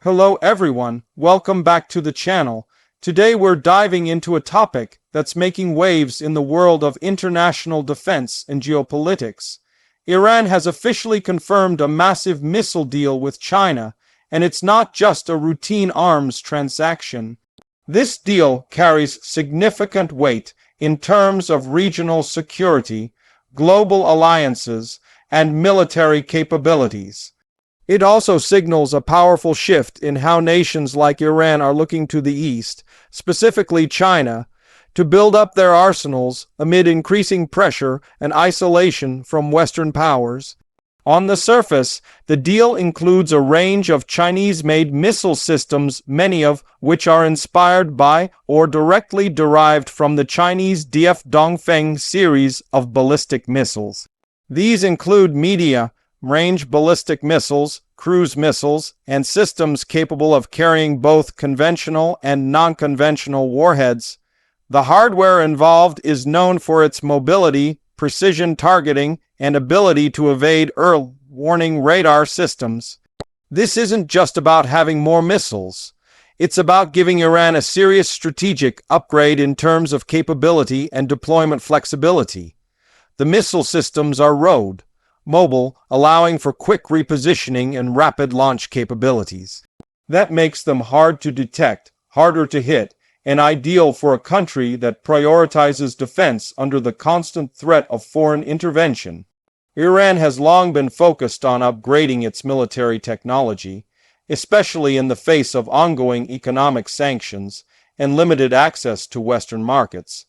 Hello everyone, welcome back to the channel. Today we're diving into a topic that's making waves in the world of international defense and geopolitics. Iran has officially confirmed a massive missile deal with China, and it's not just a routine arms transaction. This deal carries significant weight in terms of regional security, global alliances, and military capabilities. It also signals a powerful shift in how nations like Iran are looking to the East, specifically China, to build up their arsenals amid increasing pressure and isolation from Western powers. On the surface, the deal includes a range of Chinese-made missile systems, many of which are inspired by or directly derived from the Chinese DF Dongfeng series of ballistic missiles. These include medium-range ballistic missiles, cruise missiles, and systems capable of carrying both conventional and non-conventional warheads. The hardware involved is known for its mobility, precision targeting, and ability to evade early warning radar systems. This isn't just about having more missiles. It's about giving Iran a serious strategic upgrade in terms of capability and deployment flexibility. The missile systems are mobile, allowing for quick repositioning and rapid launch capabilities. That makes them hard to detect, harder to hit, and ideal for a country that prioritizes defense under the constant threat of foreign intervention. Iran has long been focused on upgrading its military technology, especially in the face of ongoing economic sanctions and limited access to Western markets.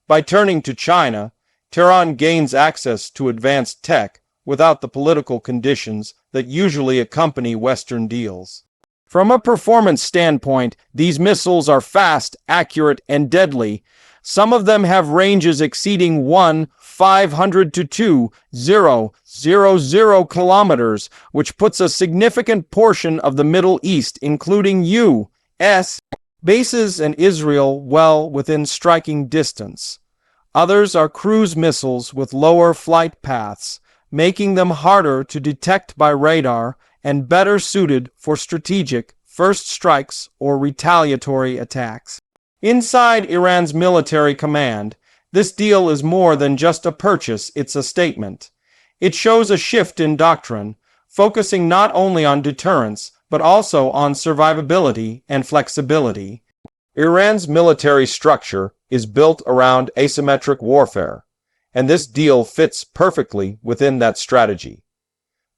By turning to China, Tehran gains access to advanced tech without the political conditions that usually accompany Western deals. From a performance standpoint, these missiles are fast, accurate, and deadly. Some of them have ranges exceeding 500 to 2,000 kilometers, which puts a significant portion of the Middle East, including U.S. bases and Israel, well within striking distance. Others are cruise missiles with lower flight paths, making them harder to detect by radar and better suited for strategic first strikes or retaliatory attacks. Inside Iran's military command, this deal is more than just a purchase, it's a statement. It shows a shift in doctrine, focusing not only on deterrence, but also on survivability and flexibility. Iran's military structure is built around asymmetric warfare, and this deal fits perfectly within that strategy.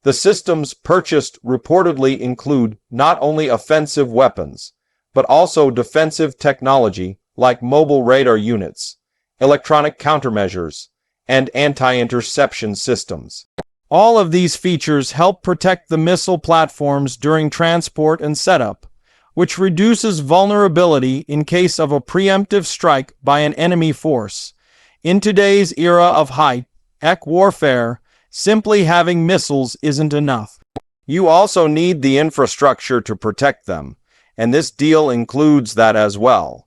The systems purchased reportedly include not only offensive weapons, but also defensive technology like mobile radar units, electronic countermeasures, and anti-interception systems. All of these features help protect the missile platforms during transport and setup, which reduces vulnerability in case of a preemptive strike by an enemy force. In today's era of high-tech warfare, simply having missiles isn't enough. You also need the infrastructure to protect them, and this deal includes that as well.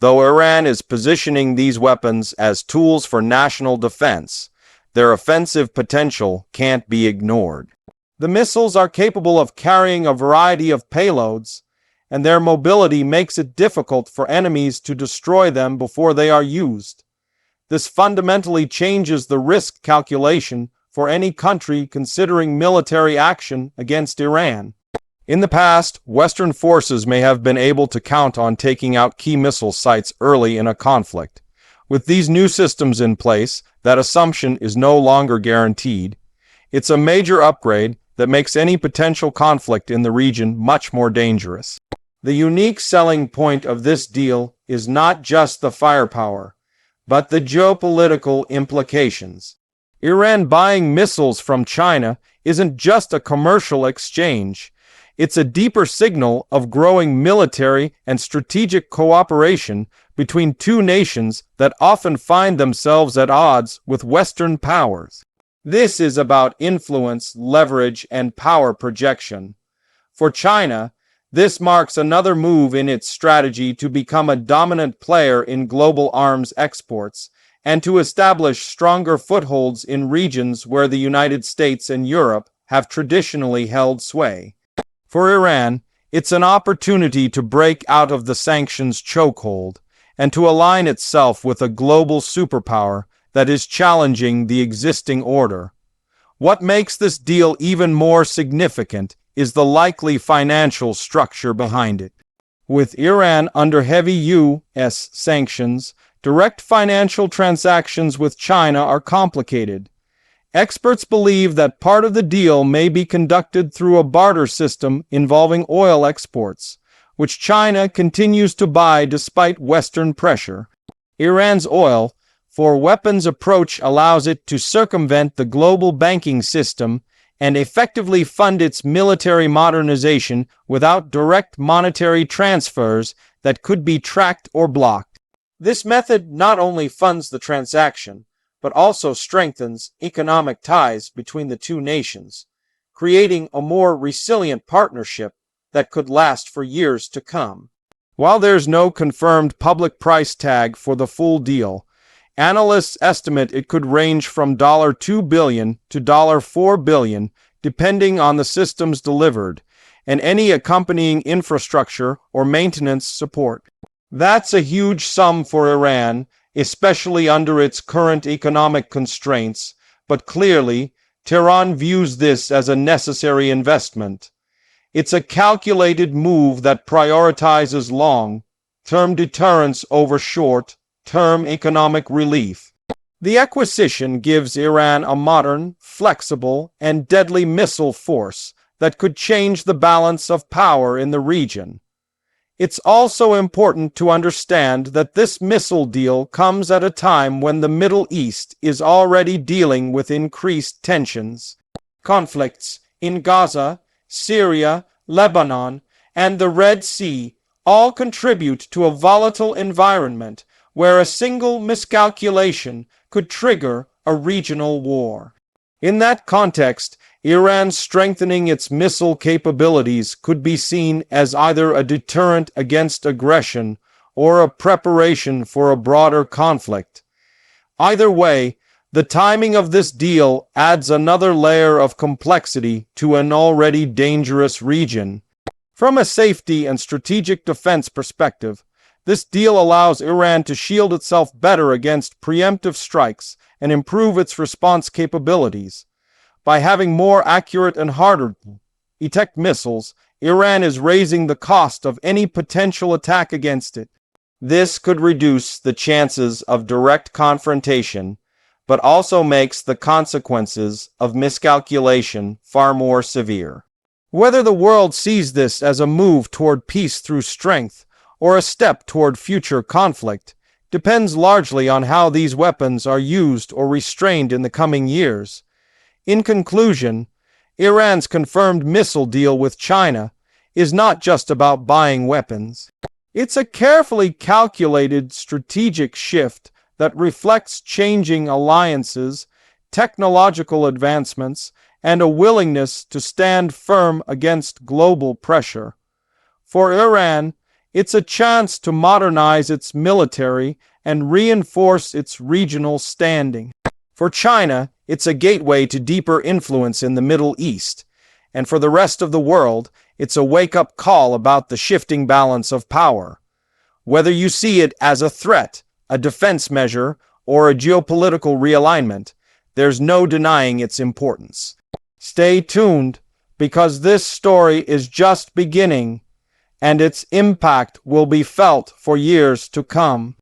Though Iran is positioning these weapons as tools for national defense, their offensive potential can't be ignored. The missiles are capable of carrying a variety of payloads, and their mobility makes it difficult for enemies to destroy them before they are used. This fundamentally changes the risk calculation for any country considering military action against Iran. In the past, Western forces may have been able to count on taking out key missile sites early in a conflict. With these new systems in place, that assumption is no longer guaranteed. It's a major upgrade that makes any potential conflict in the region much more dangerous. The unique selling point of this deal is not just the firepower, but the geopolitical implications. Iran buying missiles from China isn't just a commercial exchange. It's a deeper signal of growing military and strategic cooperation between two nations that often find themselves at odds with Western powers. This is about influence, leverage, and power projection. For China, this marks another move in its strategy to become a dominant player in global arms exports and to establish stronger footholds in regions where the United States and Europe have traditionally held sway. For Iran, It's an opportunity to break out of the sanctions chokehold and to align itself with a global superpower that is challenging the existing order. What makes this deal even more significant is the likely financial structure behind it. With Iran under heavy U.S. sanctions, direct financial transactions with China are complicated. Experts believe that part of the deal may be conducted through a barter system involving oil exports, which China continues to buy despite Western pressure. Iran's oil for weapons approach allows it to circumvent the global banking system and effectively fund its military modernization without direct monetary transfers that could be tracked or blocked. This method not only funds the transaction, but also strengthens economic ties between the two nations, creating a more resilient partnership that could last for years to come. While there's no confirmed public price tag for the full deal, analysts estimate it could range from $2 billion to $4 billion, depending on the systems delivered, and any accompanying infrastructure or maintenance support. That's a huge sum for Iran, especially under its current economic constraints, but clearly, Tehran views this as a necessary investment. It's a calculated move that prioritizes long-term deterrence over short-term economic relief. The acquisition gives Iran a modern, flexible, and deadly missile force that could change the balance of power in the region. It's also important to understand that this missile deal comes at a time when the Middle East is already dealing with increased tensions. Conflicts in Gaza, Syria, Lebanon, and the Red Sea all contribute to a volatile environment where a single miscalculation could trigger a regional war. In that context, Iran strengthening its missile capabilities could be seen as either a deterrent against aggression or a preparation for a broader conflict. Either way, the timing of this deal adds another layer of complexity to an already dangerous region. From a safety and strategic defense perspective, this deal allows Iran to shield itself better against preemptive strikes and improve its response capabilities. By having more accurate and harder detect missiles, Iran is raising the cost of any potential attack against it. This could reduce the chances of direct confrontation, but also makes the consequences of miscalculation far more severe. Whether the world sees this as a move toward peace through strength or a step toward future conflict depends largely on how these weapons are used or restrained in the coming years. In conclusion, Iran's confirmed missile deal with China is not just about buying weapons. It's a carefully calculated strategic shift that reflects changing alliances, technological advancements, and a willingness to stand firm against global pressure. For Iran, it's a chance to modernize its military and reinforce its regional standing. For China, it's a gateway to deeper influence in the Middle East. And for the rest of the world, it's a wake-up call about the shifting balance of power. Whether you see it as a threat, a defense measure, or a geopolitical realignment, there's no denying its importance. Stay tuned, because this story is just beginning, and its impact will be felt for years to come.